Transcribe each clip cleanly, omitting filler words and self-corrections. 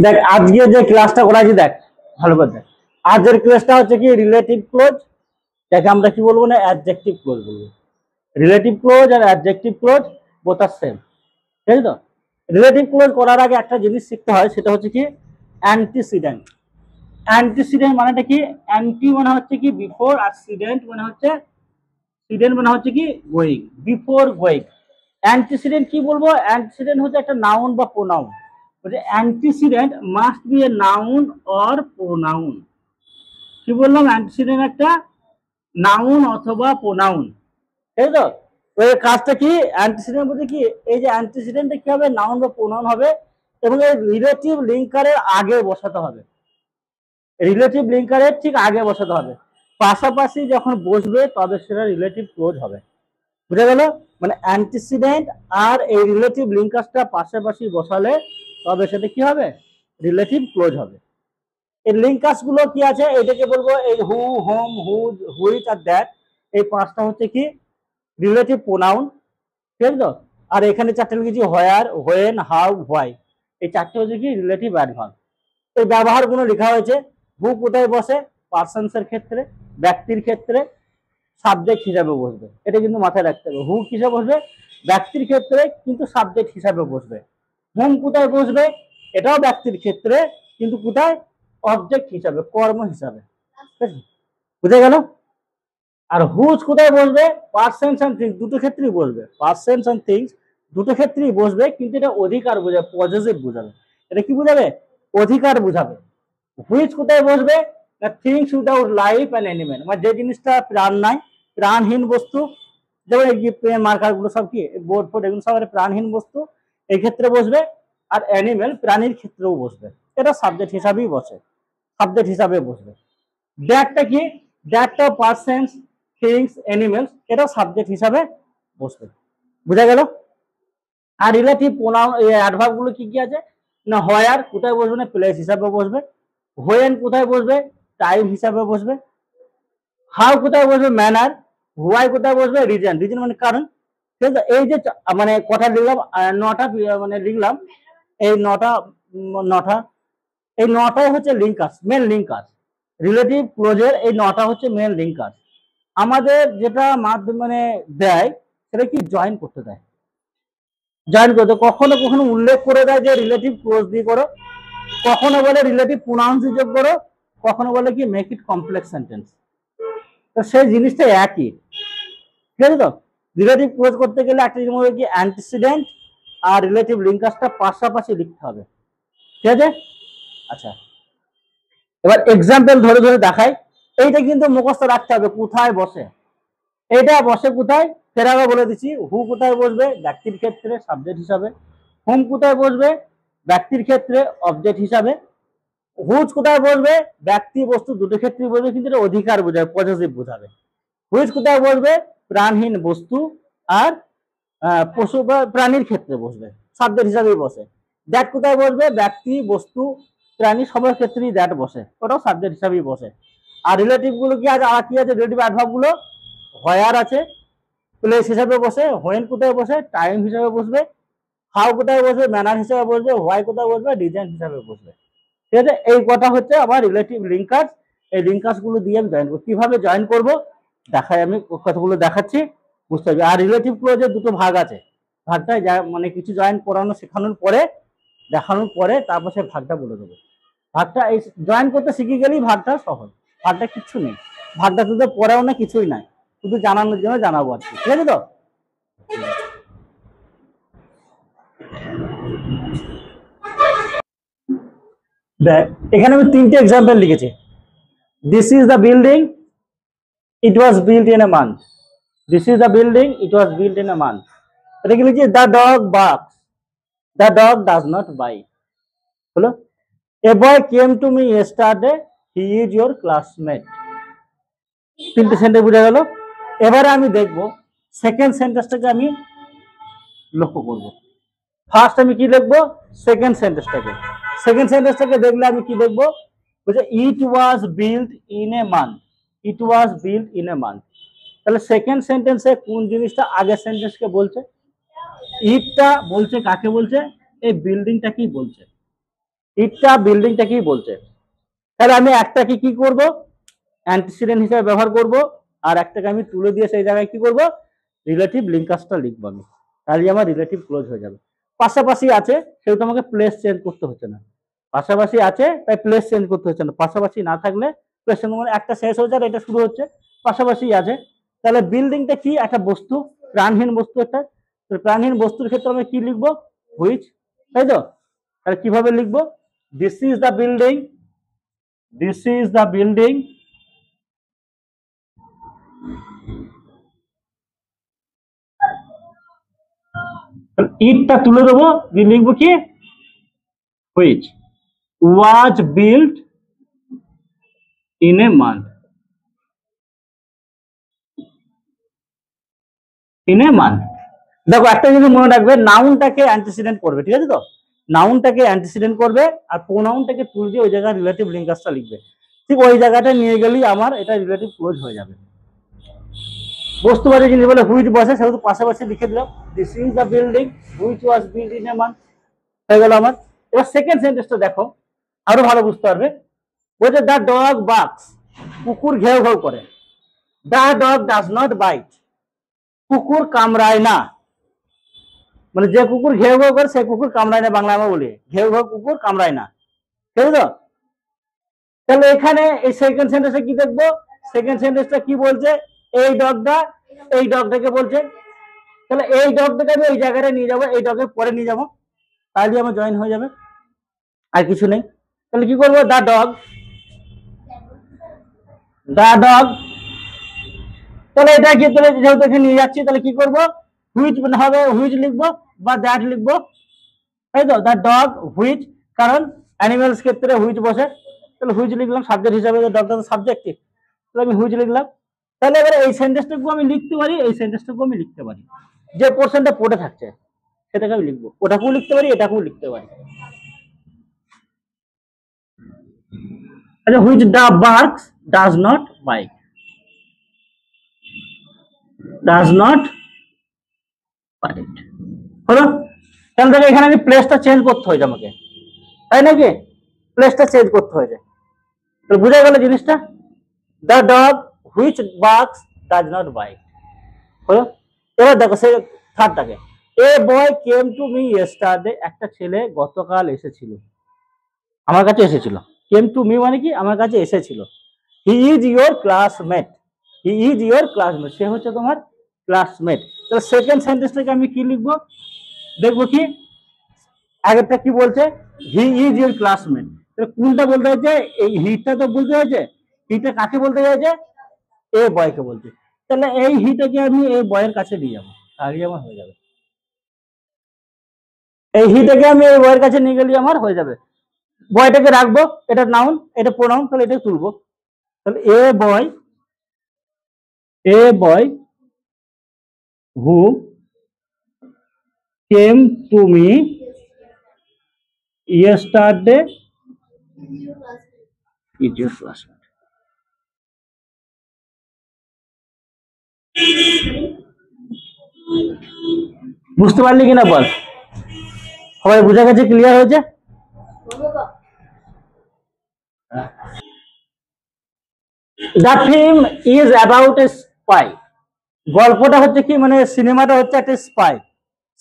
দেখ আজকে যে ক্লাসটা করাচ্ছি দেখ ভালো করে দেখ। আজকের ক্লাসটা হচ্ছে কি রিলেটিভ ক্লোজ, যাকে আমরা কি বলবো না অ্যাডজেক্টিভ ক্লোজ বলবো। রিলেটিভ ক্লোজ আর অ্যাডজেক্টিভ ক্লোজ বোথ আর সেম, ঠিক আছে তো? রিলেটিভ ক্লোজ করার আগে একটা জিনিস শিখতে হয়, সেটা হচ্ছে কি অ্যান্টিসিডেন্ট। অ্যান্টিসিডেন্ট মানেটা কি? অ্যান্টি মানে হচ্ছে কি বিফোর, আর সিডেন্ট মানে হচ্ছে কি গোয়িং, বিফোর গোয়িং। অ্যান্টিসিডেন্ট কি বলবো? অ্যান্টিসিডেন্ট হচ্ছে একটা নাউন বা প্রোনাউন। বলছে antecedent must B a noun or pronoun. কি বললাম? অ্যান্টিসিডেন্ট একটা নাউন অথবা প্রোনাউন, তাই তো? ওই কাজটা কি অ্যান্টিসিডেন্ট বলতে কি, এই যে অ্যান্টিসিডেন্টটা কি হবে? নাউন বা প্রোনাউন হবে, এবং এই রিলেটিভ লিঙ্কারের আগে বসাতে হবে। রিলেটিভ লিঙ্কারের ঠিক আগে বসাতে হবে, পাশাপাশি যখন বসবে তবে সেটা রিলেটিভ ক্লোজ হবে। বুঝা গেল? মানে অ্যান্টিসিডেন্ট আর এই রিলেটিভ লিঙ্কার্সটা পাশাপাশি বসালে তবে সেটা কি হবে? রিলেটিভ ক্লোজ হবে। এই লিঙ্কার্স গুলো কি আছে এটাকে বলবো, এই হু, হোম, হুজ, হুইচ আর দ্যাট, এই পাঁচটা হচ্ছে কি রিলেটিভ প্রোনাউন, ঠিক আছে তো? আর এখানে চারটে লিখেছি হোয়ার, হোয়েন, হাউ, হোয়াই, এই চারটে হচ্ছে কি রিলেটিভ অ্যাডভার্ব। এই ব্যবহারগুলো লেখা হয়েছে। হু কোথায় বসে? পার্সনস এর ক্ষেত্রে, ব্যক্তির ক্ষেত্রে সাবজেক্ট হিসাবে বসবে, এটা কিন্তু মাথায় রাখতে হবে। হু কিসে বসবে? ব্যক্তির ক্ষেত্রে, কিন্তু সাবজেক্ট হিসাবে বসবে। হোম কোথায় বসবে? এটাও ব্যক্তির ক্ষেত্রে, কিন্তু কোথায়? অবজেক্ট হিসাবে, কর্ম হিসাবে। বুঝে গেল? আর হুজ কোথায় বসবে? পার্সনস এন্ড থিংস দুটো ক্ষেত্রেই বসবে। পার্সনস এন্ড থিংস দুটো ক্ষেত্রেই বসবে, কিন্তু এটা অধিকার বোঝাবে, পজেসিভ বোঝাবে। এটা কি বোঝাবে? অধিকার বোঝাবে। হুইচ কোথায় বসবে? Things without life and animal, মানে যে জিনিসটা প্রাণ নাই, প্রাণহীন বস্তু, যেমন এই মার্কার গুলো সব কি বোর্ড ফোর্ড এগুলো সব প্রাণহীন বস্তু, এই ক্ষেত্রে বসবে। আর অ্যানিমেল প্রাণীর ক্ষেত্রেও বসবে, এটা সাবজেক্ট হিসাবেই বসে, সাবজেক্ট হিসাবে বসবে। দ্যাটটা কি? দ্যাটটা পার্সনস, থিংস, অ্যানিমেলস, এটাও সাবজেক্ট হিসাবে বসবে। বুঝা গেল? আর রিলেটিভ প্রোনাউন অ্যাডভার্ব গুলো কি কি আছে না? হোয়ার কোথায় বসবে? না প্লেস হিসাবে বসবে। হোয়েন কোথায় বসবে? টাইম হিসাবে বসবে। হাউ কোথায় বসবে? ম্যানার। হোয়াই কোথায় বসবে? রিজন। রিজন মানে কারণ। ঠিক আছে? এই যে মানে কথা লিখলাম, নটা মানে লিখলাম, এই নটা এই নটাই হচ্ছে লিঙ্কার্স, মেন লিঙ্কার্স। রিলেটিভ ক্লোজের এই নটা হচ্ছে মেন লিঙ্কার্স। আমাদের যেটা মাধ্যম মানে দেয়, সেটা কি জয়েন করতে দেয়। জয়েন করতে কখনো কখনো উল্লেখ করে দেয় যে রিলেটিভ ক্লোজ দিয়ে করো, কখনো বলে রিলেটিভ প্রোনাউন্স দিয়ে যোগ করো, কখনো বলে কি মেক ইট কমপ্লেক্স সেন্টেন্স। তো সেই জিনিসটা একই, ঠিক আছে তো? রিলেটিভ ক্লোজ করতে গেলে একটা জিনিস কি অ্যান্টিসিডেন্ট আর রিলেটিভ লিঙ্কার্সটা পাশাপাশি লিখতে হবে, ঠিক আছে? আচ্ছা, এবার এক্সাম্পল ধরে ধরে দেখাই। এইটা কিন্তু মুখস্থ রাখতে হবে, কোথায় বসে। এটা বসে কোথায়? ফের আবার বলে দিচ্ছি। হু কোথায় বসবে? ব্যক্তির ক্ষেত্রে, সাবজেক্ট হিসাবে। হোম কোথায় বসবে? ব্যক্তির ক্ষেত্রে, অবজেক্ট হিসাবে। হুজ কোথায় বসবে? ব্যক্তি বস্তু দুটো ক্ষেত্রে বসবে, কিন্তু এটা অধিকার বোঝাবে, পজিটিভ বোঝাবে। হুইচ কোথায় বসবে? প্রাণহীন বস্তু আর পশু বা প্রাণীর ক্ষেত্রে বসবে, সাবজেক্ট হিসাবেই বসে। দ্যাট কোথায় বসবে? ব্যক্তি, বস্তু, প্রাণী সবার ক্ষেত্রেই দ্যাট বসে, ওটাও সাবজেক্ট হিসাবেই বসে। আর রিলেটিভ গুলো কি আছে? আর কি আছে? রিলেটিভ অ্যাডভার্ব গুলো হোয়ার আছে, প্লেস হিসাবে বসে। হোয়েন কোথায় বসে? টাইম হিসাবে বসবে। হাউ কোথায় বসবে? ম্যানার হিসাবে বসবে। হোয়াই কোথায় বসবে? রিজন হিসাবে বসবে। ঠিক আছে? এই কথা হচ্ছে আমার রিলেটিভ লিঙ্কার্স। এই লিঙ্কার্স গুলো দিয়ে আমি জয়েন করবো। কিভাবে জয়েন করবো দেখাই, আমি কথাগুলো দেখাচ্ছি, বুঝতে হবে। আর রিলেটিভ ক্লোজের দুটো ভাগ আছে। ভাগটা মানে কিছু জয়েন করানো শেখানোর পরে, দেখানোর পরে তারপর সে ভাগটা বলে দেবো। ভাগটা এই জয়েন করতে শিখে গেলেই ভাগটা সহজ, ভাগটা কিচ্ছু নেই। ভাগটা শুধু পড়াও না, কিছুই নাই, শুধু জানানোর জন্য জানাবো আর কি, ঠিক আছে তো? দেখ এখানে আমি তিনটে এক্সাম্পল লিখেছি। This is the building, it was built in a month. This is the building, it was built in a month. এটা কি লিখছি? The dog barks, the dog does not bite. হলো? A boy came to me yesterday, he is your classmate. তিনটে sentence বুঝা গেল। এবারে আমি দেখবো সেকেন্ড সেন্টেন্সটাকে আমি লক্ষ্য করব। ফার্স্ট আমি কি লিখবো? সেকেন্ড সেন্টেন্সটাকে। সেকেন্ড সেন্টেন্সটাকে দেখলে আমি কি দেখবো? বলছে it was built in a month, it was built in a month. তাহলে সেকেন্ড সেন্টেন্সে কোন জিনিসটা আগের সেন্টেন্সকে বলছে? ইটটা বলছে কাকে বলছে? এই বিল্ডিংটাকেই বলছে। ইটটা বিল্ডিংটা কি বলছে, তাহলে আমি একটাকে কি করব, অ্যান্টিসিডেন্ট হিসেবে ব্যবহার করব, আর একটাকে আমি তুলে দিয়ে সেই জায়গায় কি করব, রিলেটিভ লিঙ্কাসটা লিখবো আমি, তাহলে আমার রিলেটিভ ক্লোজ হয়ে যাবে। পাশাপাশি আছে সেহেতু আমাকে প্লেস চেঞ্জ করতে হচ্ছে না, পাশাপাশি আছে তাই প্লেস চেঞ্জ করতে হচ্ছে না, পাশাপাশি না থাকলে প্লেস চেঞ্জ মানে একটা শেষ হচ্ছে আর এটা শুরু হচ্ছে, পাশাপাশি আছে। তাহলে বিল্ডিংটা কি, একটা বস্তু, প্রাণহীন বস্তু একটা, প্রাণহীন বস্তুর ক্ষেত্রে আমি কি লিখবো, হুইচ, তাই তো। তাহলে কিভাবে লিখবো, this is the building, this is the building, ইটটা তুলে দেবো, দিয়ে লিখবো কি, which was build in a month, in a month. দেখো একটা জিনিস মনে রাখবে, নাউনটাকে অ্যান্টিসিডেন্ট করবে, ঠিক আছে তো, নাউনটাকে অ্যান্টিসিডেন্ট করবে আর প্রোনাউনটাকে তুলে দিয়ে ওই জায়গায় রিলেটিভ লিঙ্কাসটা লিখবে, ঠিক ওই জায়গাটা নিয়ে গেলেই আমার এটা রিলেটিভ ক্লোজ হয়ে যাবে। বস্তুবাদী জিনিস বলে হুইচ বসে সেহেতু পাশাপাশি লিখে দিলাম, this is the building which was build in a month, হয়ে গেল আমার। এবার সেকেন্ড সেন্টেন্সটা দেখো, আরো ভালো বুঝতে পারবে, বলছে দ্য ডগ বার্কস, কুকুর ঘেউ ঘেউ করে, the dog does not byte, কুকুর কামড়ায় না, মানে যে কুকুর ঘেউ ঘেউ করে সে কুকুর কামড়ায় না, বাংলা আমরা বলি ঘেউ ঘেউ কুকুর কামড়ায় না, ঠিক আছে তো। তাহলে এখানে এই সেকেন্ড সেন্টেন্সে কি দেখবো, সেকেন্ড সেন্টেন্সটা কি বলছে, এই ডগটা, এই ডগটাকে বলছে, তাহলে এই ডগটাকে আমি ওই জায়গাটা নিয়ে যাবো, এই ডগের পরে নিয়ে যাবো, তাহলে আমার জয়েন হয়ে যাবে, আর কিছু নেই। তাহলে কি করবো, দা ডগ, দা ডগ, তাহলে এটা কি, তাহলে যেহেতু এখানে নিয়ে যাচ্ছি তাহলে কি করবো, হুইচ হবে, হুইচ লিখবো বা দ্যাট লিখবো, তাই তো, দা ডগ হুইচ, কারণ অ্যানিমেলস ক্ষেত্রে হুইচ বসে, তাহলে হুইচ লিখলাম সাবজেক্ট হিসাবে, ডগটা তো সাবজেক্টিভ, তাহলে আমি হুইচ লিখলাম। তাহলে এবারে এই সেন্টেন্সটুকু আমি লিখতে পারি, এই সেন্টেন্সটুকু আমি লিখতে পারি, যে পোর্শনটা পড়ে থাকছে সেটাকে আমি লিখবো, ওটাকেও লিখতে পারি এটাকেও লিখতে পারি। আচ্ছা, which the barks does not bite, does not bite, হলো। তাহলে দেখো এখানে আমি প্লেসটা চেঞ্জ করতে হয়েছে আমাকে, তাই নাকি, প্লেসটা চেঞ্জ করতে হয়েছে, তাহলে বুঝা গেল জিনিসটা, the dog which barks does not bite, হলো। এবার দেখো সেই থার্ডটাকে, এ boy came to me yesterday, একটা ছেলে গতকাল এসেছিল, আমার কাছে এসেছিল, কেম টু মি মানে কি, আমার কাছে এসেছিল, he is your classmate, he is your classmate, সে হচ্ছে তোমার ক্লাসমেট। তাহলে সেকেন্ড সেন্টেন্সটাকে আমি কি লিখবো, দেখবো কি, আগেরটা কি বলছে, হি ইজ ইয়োর ক্লাসমেট, তাহলে কোনটা বলতে হয়েছে, এই হিটা তো বলতে হয়েছে, হিটা কাকে বলতে হয়েছে, এ বয়কে বলছে, তাহলে এই হিটাকে আমি এই বয়ের কাছে নিয়ে যাবো, তাহলে আমার হয়ে যাবে, এই হিটাকে আমি এই বয়ের কাছে নিয়ে গেলে আমার হয়ে যাবে, বয়টাকে রাখবো, এটা নাউন এটা প্রোনাউন, তাহলে এটা তুলবো, তাহলে a boy who came to me yesterday is your classmate. বুঝতে পারলি কিনা বল, সবাই বুঝা গেছে, ক্লিয়ার হয়েছে। The film is about a spy, গল্পটা হচ্ছে কি, মানে সিনেমাটা হচ্ছে একটা স্পাই,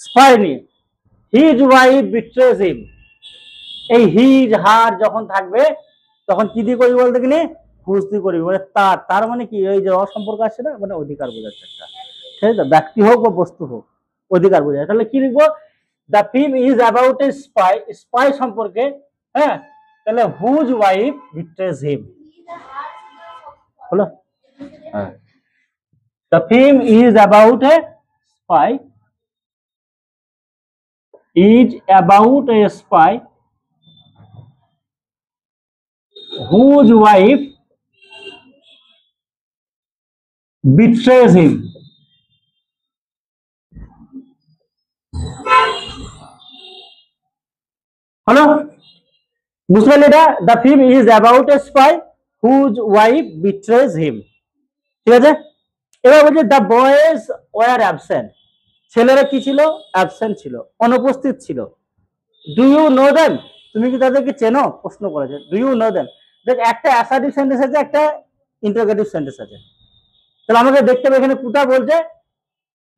স্পাই নিয়ে, হিজ ওয়াইফ বিট্রেজ হিম, এই হিজ হার যখন থাকবে তখন কি দিয়ে করবি বলতে গেলে, হুজ দিয়ে করবি, মানে তার, তার মানে কি, ওই যে অসম্পর্ক আছে না, মানে অধিকার বোঝাচ্ছে একটা, ঠিক আছে, ব্যক্তি হোক বা বস্তু হোক, অধিকার বোঝায়। তাহলে কি লিখবো, the film is about a spy, spy সম্পর্কে, হ্যাঁ, তাহলে হুজ ওয়াইফ বিট্রেজ হিম, হলো, হ্যাঁ, the film is about a spy, is about a spy whose wife betrays him, হলো, বুঝতে পারলে, এটা the film is about a spy whose wife betrays him, ঠিক আছে। এবার বলছে দ্য বয়েজ ওয়ার অ্যাবসেন্ট, ছেলেরা কি ছিল, অ্যাবসেন্ট ছিল, অনুপস্থিত ছিল, ডু ইউ নো দেম, তুমি কি তাদেরকে চেনো? প্রশ্ন করেছে, ডু ইউ নো দেম। দেখ, একটা অ্যাসার্টিভ সেন্টেন্স আছে, একটা ইন্টারোগেটিভ সেন্টেন্স আছে। তাহলে আমাকে দেখতে হবে এখানে কোথা বলছে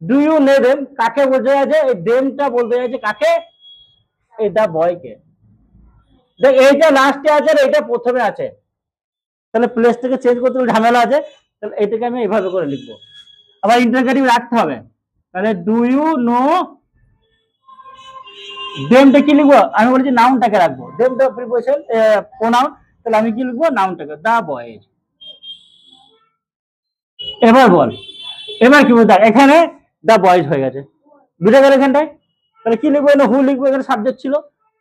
ডু ইউ নো দেম, কাকে বোঝা যাচ্ছে? এই দেমটা বলতে যাচ্ছে কাকে? এই দা বয়কে। দেখ, এইটা লাস্টে আছে আর এইটা প্রথমে আছে, তাহলে প্লেসটাকে চেঞ্জ করতে ঝামেলা আছে। তাহলে এটাকে আমি এইভাবে করে লিখবো। আবার ইন্টারোগেটিভ রাখতে হবে, তাহলে ডু ইউ নো দেমটা কি লিখবো? আমি বলেছি নাউনটাকে রাখবো, দেমটা প্রিপোজিশন প্রোনাউন, তাহলে আমি কি লিখবো? নাউনটাকে, দা বয়েজ। এবার বল, এবার কি বলতে এখানে দা বয়েজ হয়ে গেছে, বুঝে গেল এখানটায়? তাহলে কি লিখবো? হু লিখবো, এখানে সাবজেক্ট ছিল,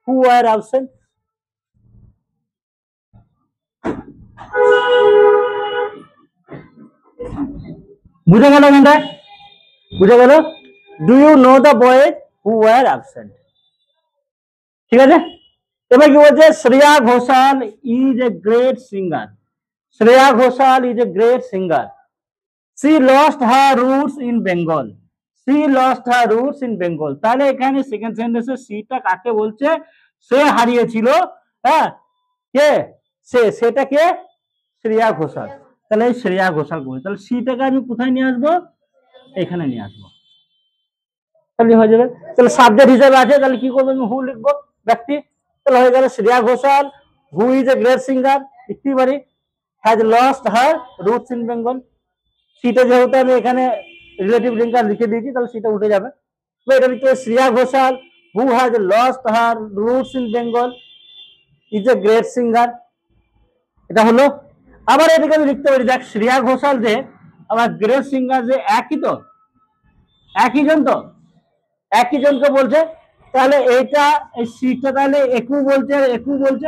হু আর অ্যাবসেন্ট। বুঝে গেল এখানটায়? বুঝে গেল? Do you know the boys who are absent. ঠিক আছে? এবার কি বলছে? Shreya Ghoshal is a great singer. Shreya Ghoshal is a great singer. She lost her roots in Bengal. She lost her roots in Bengal. তাহলে এখানে সেকেন্ড সেন্টেন্সে সিটা কাকে বলছে? সে হারিয়েছিল, হ্যাঁ, কে? সেটা কে? শ্রেয়া ঘোষাল। তাহলে এই শ্রেয়া ঘোষাল বলছে, তাহলে সিটাকে আমি কোথায় নিয়ে আসবো? এখানে নিয়ে আসবো, তাহলে হয়ে যাবে। তাহলে সাবজেক্ট হিসেবে আছে, তাহলে কি করবো? আমি হু লিখবো, ব্যক্তি। তাহলে হয়ে গেল Shreya Ghoshal who is a great singer, লিখতে পারি, has lost her roots in Bengal. সিটা যেহেতু আমি এখানে রিলেটিভ লিঙ্কার লিখে দিয়েছি, তাহলে সিটা উঠে যাবে। তো এটা লিখতে হবে Shreya Ghoshal who has lost her roots in Bengal is a great singer, এটা হলো। আবার এটাকে আমি লিখতে পারি, দেখ শ্রেয়া ঘোষাল যে আবার গ্রেট সিঙ্গার যে একই তো, একই জন তো, একই জনকে বলছে। তাহলে এইটা এই সিটা তাহলে একু বলছে, একু বলছে,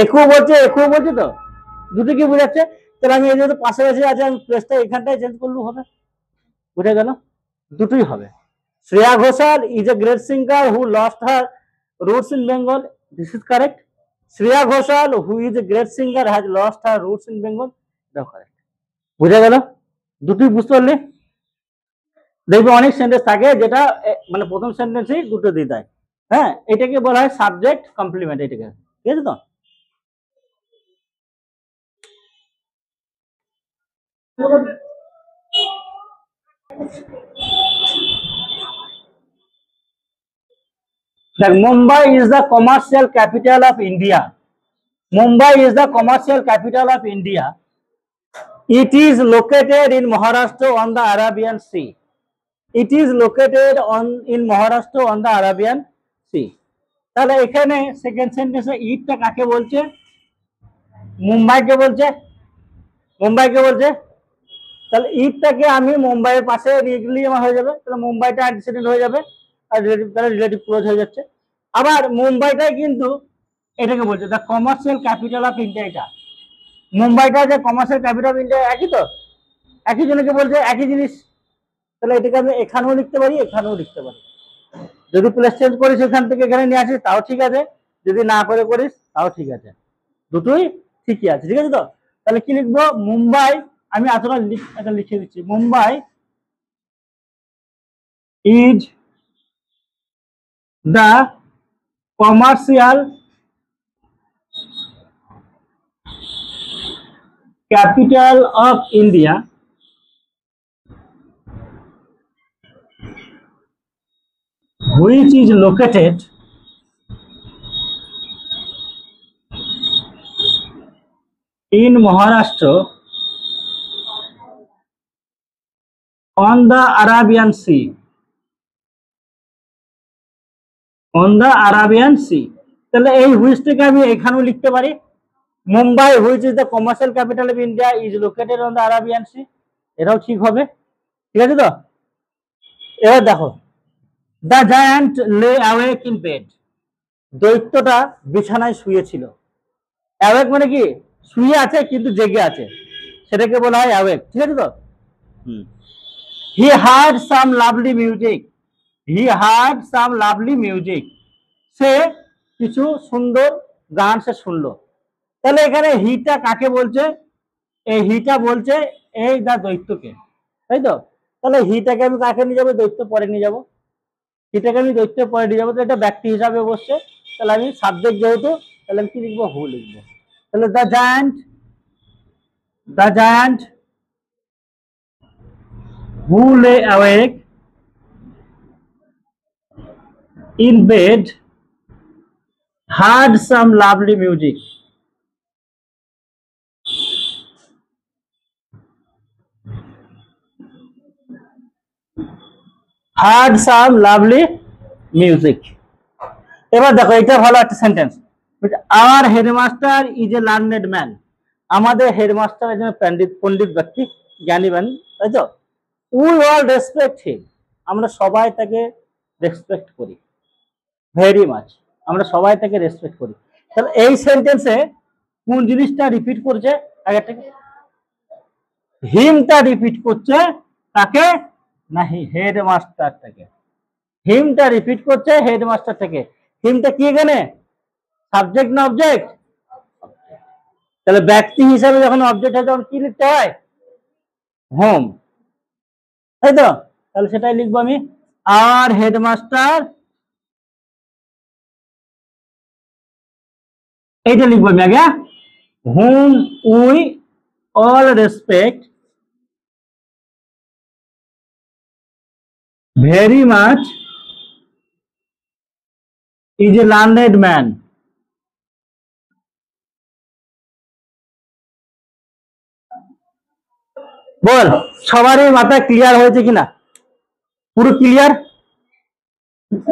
একু বলছে, একু বলছে তো, দুটো কি বোঝাচ্ছে? তাহলে আমি এই যেহেতু পাশাপাশি আছে, আমি প্লেসটা এখানটায় চেঞ্জ করলেও হবে, বুঝে গেল? দুটোই হবে। Shreya Ghoshal is a great singer who lost her roots in Bengal, this is correct. Shreya Ghoshal who is a great singer has lost her roots in Bengal, এটাও কারেক্ট। বুঝে গেল? দুটোই বুঝতে পারলে? দেখবে অনেক সেন্টেন্স থাকে যেটা মানে প্রথম সেন্টেন্সেই দুটো দিয়ে দেয়, হ্যাঁ, এটাকে বলা হয় সাবজেক্ট কমপ্লিমেন্ট, এটাকে, ঠিক আছে তো? দেখ, Mumbai is the commercial capital of India. Mumbai is the commercial capital of India. It is located in Maharashtra on the Arabian Sea. It is located in Maharashtra on the Arabian Sea. তাহলে এখানে second সেন্টেন্সে ইটটা কাকে বলছে? মুম্বাইকে বলছে, মুম্বাইকে বলছে। তাহলে ইটটাকে আমি মুম্বাইয়ের পাশে নিয়ে আমার হয়ে যাবে, তাহলে মুম্বাইটা অ্যান্টিসিডেন্ট হয়ে যাবে, আর রিলেটিভ ক্লোজ হয়ে যাচ্ছে। আবার মুম্বাইটাই কিন্তু এটাকে বলছে the commercial capital of India. এটা মুম্বাইটা যে কমার্শিয়াল ক্যাপিটাল অফ ইন্ডিয়া, একই তো, একই জনকে বলছে, একই জিনিস। তাহলে এটাকে আমি এখানেও লিখতে পারি, এখানেও লিখতে পারি। যদি প্লেস চেঞ্জ করিস এখান থেকে এখানে নিয়ে আসিস তাও ঠিক আছে, যদি না করে করিস তাও ঠিক আছে, দুটোই ঠিকই আছে, ঠিক আছে তো? তাহলে কি লিখবো? মুম্বাই, আমি এতটা এটা লিখে দিচ্ছি, Mumbai is the commercial capital of India which is located in Maharashtra on the Arabian Sea. On the Arabian Sea. তাহলে এই হুইচটাকে আমি এখানেও লিখতে পারি, Mumbai which is the commercial capital of India is located on the Arabian sea, এটাও ঠিক হবে, ঠিক আছে তো? এবার দেখো, the giant lay awake in bed, দৈত্যটা বিছানায় শুয়েছিল। অ্যাওয়েক মানে কি? শুয়ে আছে কিন্তু জেগে আছে, সেটাকে বলা হয় অ্যাওয়েক, ঠিক আছে তো? He heard some lovely music, he heard some lovely music, সে কিছু সুন্দর গান সে শুনলো। তাহলে এখানে হিটা কাকে বলছে? এই হিটা বলছে এই দা দৈত্যকে, তাই তো? তাহলে হিটাকে আমি কাকে নিয়ে যাবো? দৈত্য পরে নিয়ে যাবো, হিটাকে আমি দৈত্য পরে নিয়ে যাবো, তো এটা ব্যক্তি হিসাবে বসছে, তাহলে আমি সাবজেক্ট যেহেতু, তাহলে আমি কি লিখবো, হু লিখবো। তাহলে the giant who lay awake in bed heard some lovely music. Heard some lovely music. এবার দেখো এটা ভালো একটা sentence. Our headmaster is a learned man. আমাদের হেডমাস্টার একজন পণ্ডিত ব্যক্তি, জ্ঞানী ম্যান, তাই তো? উই অল রেসপেক্ট হিম। আমরা সবাই তাকে রেসপেক্ট করি, ভেরি মাচ। আমরা সবাই তাকে রেসপেক্ট করি। তাহলে এই সেন্টেন্সে কোন জিনিসটা রিপিট করছে? আগেরটাকে হিমটা রিপিট করছে, তাকে না হেডমাস্টারটাকে। হিমটা রিপিট করছে হেডমাস্টার থেকে। হিমটা কি এখানে সাবজেক্ট না অবজেক্ট? তাহলে ব্যক্তি হিসাবে যখন অবজেক্ট হয় তখন কি লিখতে হয়? হোম, তাই তো? তাহলে সেটাই লিখবো আমি, আর হেডমাস্টার, এইটা লিখবো আমি আগে, whom we all respect very much is a learned man. বল, সবারই মাথায় ক্লিয়ার হয়েছে কিনা? পুরো ক্লিয়ার?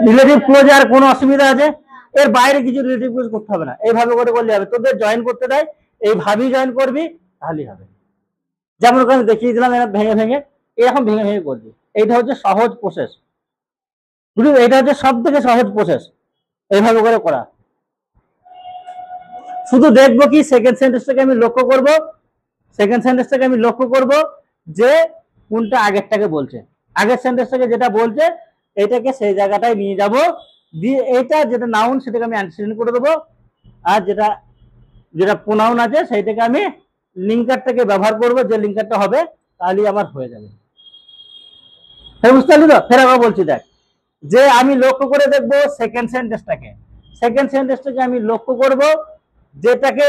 রিলেটিভ ক্লোজ আর কোনো অসুবিধা আছে? এর বাইরে কিছু রিলেটিভ ক্লোজ করতে হবে না, এইভাবে করে বললে হবে। তোদের জয়েন করতে দেয়, এইভাবেই জয়েন করবি, তাহলেই হবে। যেমন আমি দেখিয়ে দিলাম, এরা ভেঙে ভেঙে, এরকম ভেঙে ভেঙে করবি। এইটা হচ্ছে সহজ প্রসেস, বুঝলি? এটা হচ্ছে সব থেকে সহজ প্রসেস, এইভাবে করে করা। শুধু দেখবো কি সেকেন্ড সেন্টেন্সটাকে আমি লক্ষ্য করব, সেকেন্ড সেন্টেন্সটাকে আমি লক্ষ্য করব যে কোনটা আগেরটাকে বলছে। আগের সেন্টেন্সটাকে যেটা বলছে এটাকে সেই জায়গাটায় নিয়ে যাব, দিয়ে এটা যেটা নাউন সেটাকে আমি অ্যান্টিসিডেন্ট করে দেবো, আর যেটা যেটা প্রোনাউন আছে সেইটাকে আমি লিঙ্কারটাকে ব্যবহার করব, যে লিঙ্কারটা হবে তাহলেই আমার হয়ে যাবে। বুঝতে পারলি তো? ফের আবার বলছি, দেখ, যে আমি লক্ষ্য করে দেখবো সেকেন্ড সেন্টেন্সটাকে, সেকেন্ড সেন্টেন্সটাকে আমি লক্ষ্য করব, যেটাকে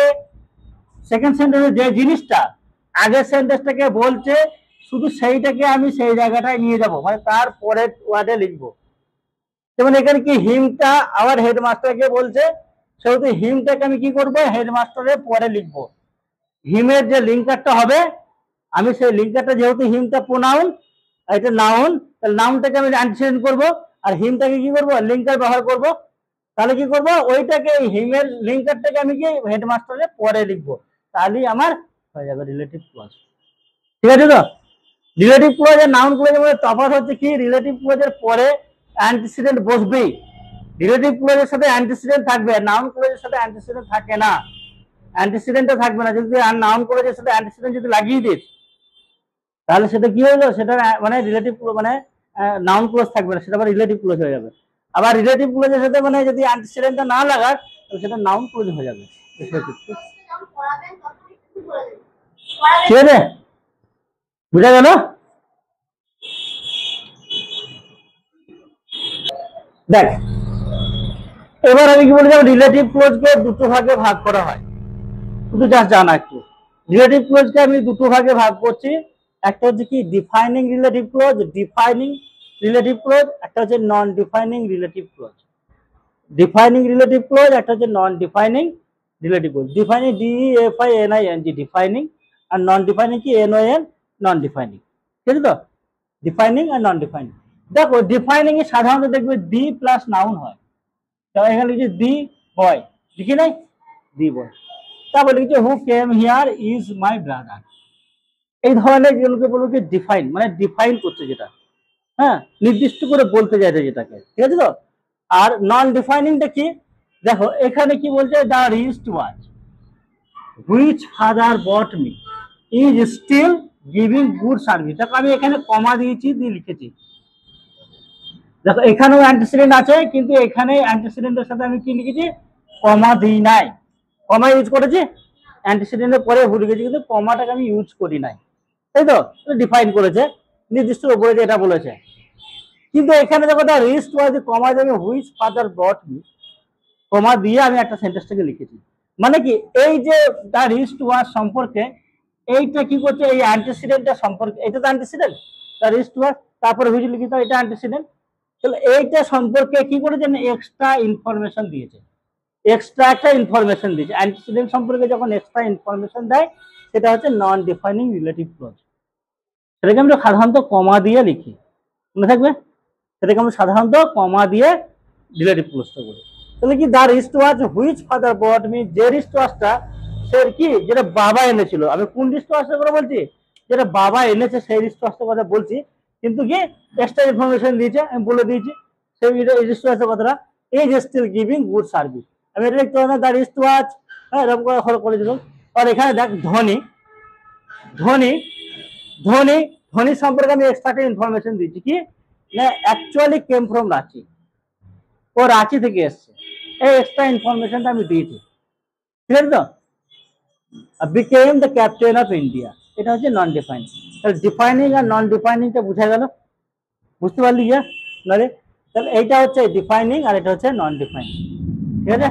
সেকেন্ড সেন্টেন্সে যে জিনিসটা আগের সেন্টেন্সটাকে বলছে শুধু সেইটাকে আমি সেই জায়গাটায় নিয়ে যাব, মানে তার পরের ওয়ার্ডে লিখবো। যেমন এখানে কি হিমটা আবার হেডমাস্টারকে বলছে, সেহেতু হিমটাকে আমি কি করব, হেডমাস্টারের পরে লিখবো। হিমের যে লিঙ্কারটা হবে, আমি সেই লিঙ্কারটা, যেহেতু হিমটা প্রোনাউন এটা নাউন, তাহলে নাউনটাকে আমি অ্যান্টিসিডেন্ট করব, আর হিমটাকে কি করব, লিঙ্কার ব্যবহার করব। তাহলে কি করব, ওইটাকে হিমের লিঙ্কারটাকে আমি কি হেডমাস্টারের পরে লিখবো, তাহলেই আমার হয়ে যাবে রিলেটিভ ক্লজ। ঠিক আছে তো? রিলেটিভ ক্লজ আর নাউন ক্লজের মধ্যে তফাৎ হচ্ছে কি, রিলেটিভ ক্লজের পরে অ্যান্টিসিডেন্ট বসবেই, রিলেটিভ ক্লজের সাথে অ্যান্টিসিডেন্ট থাকবে, নাউন ক্লজের সাথে অ্যান্টিসিডেন্ট থাকে না। অ্যান্টিসিডেন্টটা থাকবে না। যদি নাউন ক্লজের সাথে অ্যান্টিসিডেন্ট যদি লাগিয়ে দিস, তাহলে সেটা কি হলো, সেটা মানে রিলেটিভ মানে নাউন ক্লোজ থাকবে না, সেটা আবার রিলেটিভ ক্লোজ হয়ে যাবে। আবার রিলেটিভ ক্লোজের সাথে মানে যদি অ্যান্টিসিডেন্টটা না লাগাস, তাহলে সেটা নাউন ক্লোজ হয়ে যাবে। ঠিক আছে, বুঝা গেল? দেখ, এবার আমি কি বলছিলাম, রিলেটিভ ক্লোজকে দুটো ভাগে ভাগ করা হয়, শুধু জাস্ট জানা একটু। রিলেটিভ ক্লোজকে আমি দুটো ভাগে ভাগ করছি, একটা হচ্ছে কি defining relative close, defining relative close, একটা হচ্ছে নন defining relative close. Defining relative close একটা হচ্ছে নন defining relative close. Defining DEFINING defining, আর নন ডিফাইনিং কি NON নন ডিফাইনিং। ঠিক আছে তো? ডিফাইনিং আর নন ডিফাইনিং। দেখো ডিফাইনিং এ সাধারণত দেখবে দি প্লাস নাউন হয়, তো এখানে লিখছি দি বয়, লিখি নাই, দি বয়। তারপর লিখছি who came here is my brother. এই ধরনের যেগুলোকে বলবো কি ডিফাইন, মানে ডিফাইন করছে যেটা, হ্যাঁ, নির্দিষ্ট করে বলতে চাইছে যেটাকে। ঠিক আছে তো? আর নন ডিফাইনিংটা কি, দেখো এখানে কি বলছে, the wrist watch which father bought me is still giving good service. দেখো আমি এখানে কমা দিয়েছি, দিয়ে লিখেছি। দেখো এখানেও অ্যান্টিসিডেন্ট আছে, কিন্তু এখানে অ্যান্টিসিডেন্টের সাথে আমি কি লিখেছি, কমা দিই নাই। কমা ইউজ করেছি, অ্যান্টিসিডেন্টের পরে ভুল লিখেছি, কিন্তু কমাটাকে আমি ইউজ করি নাই, তাই তো? ডিফাইন করেছে, নির্দিষ্ট উপরে এটা বলেছে। কিন্তু এখানে দেখো দ্য রিস্ট ওয়াজ কমা দেবে হুইচ ফাদার ব্রট মি, কমা দিয়ে আমি একটা সেন্টেন্সটাকে লিখেছি। মানে কি এই যে দ্য রিস্ট ওয়াচ সম্পর্কে এইটা কি করছে, এই অ্যান্টিসিডেন্টটা সম্পর্কে, এটা তো অ্যান্টিসিডেন্ট, দ্য রিস্ট ওয়াচ, তারপরে হুইচ লিখিত এটা অ্যান্টিসিডেন্ট। তাহলে এইটা সম্পর্কে কি করেছে, এক্সট্রা ইনফরমেশন দিয়েছে, এক্সট্রা একটা ইনফরমেশন দিয়েছে। অ্যান্টিসিডেন্ট সম্পর্কে যখন এক্সট্রা ইনফরমেশন দেয় সেটা হচ্ছে নন ডিফাইনিং রিলেটিভ ক্লজ। সেটাকে আমরা সাধারণত কমা দিয়ে লিখি, মনে থাকবে, সেটাকে আমরা সাধারণত কমা দিয়ে রিলেটিভ ক্লজটা করি। তাহলে কি the wrist watch which father bought me, যে রিস্ট ওয়াচটা সে কি যেটা বাবা এনেছিল, আমি কোন রিস্ট ওয়াচটার কথা বলছি, যেটা বাবা এনেছে সেই রিস্ট ওয়াচটার কথা বলছি, কিন্তু কি এক্সট্রা ইনফরমেশন দিয়েছে, আমি বলে দিয়েছি সেই রিস্ট ওয়াচের কথাটা, is still giving good service. আমি এটা লিখতে পারি না দ্য রিস্ট ওয়াচ, হ্যাঁ এরকম করে ফলো করে দিলাম। আর এখানে দেখ ধনী, ধনী, ধনী, ধনী সম্পর্কে আমি এক্সট্রা ইনফরমেশন দিয়েছি কি না অ্যাকচুয়ালি কেম ফ্রম রাঁচি, ও রাঁচি থেকে এসছে, এই এক্সট্রা ইনফরমেশনটা আমি দিয়েছি, ঠিক আছে তো। Became the captain of India, এটা হচ্ছে নন ডিফাইনিং। তাহলে ডিফাইনিং আর নন ডিফাইনিংটা বুঝা গেল, বুঝতে পারলি ইয়া নারে। তাহলে এইটা হচ্ছে ডিফাইনিং আর এটা হচ্ছে নন ডিফাইনিং, ঠিক আছে।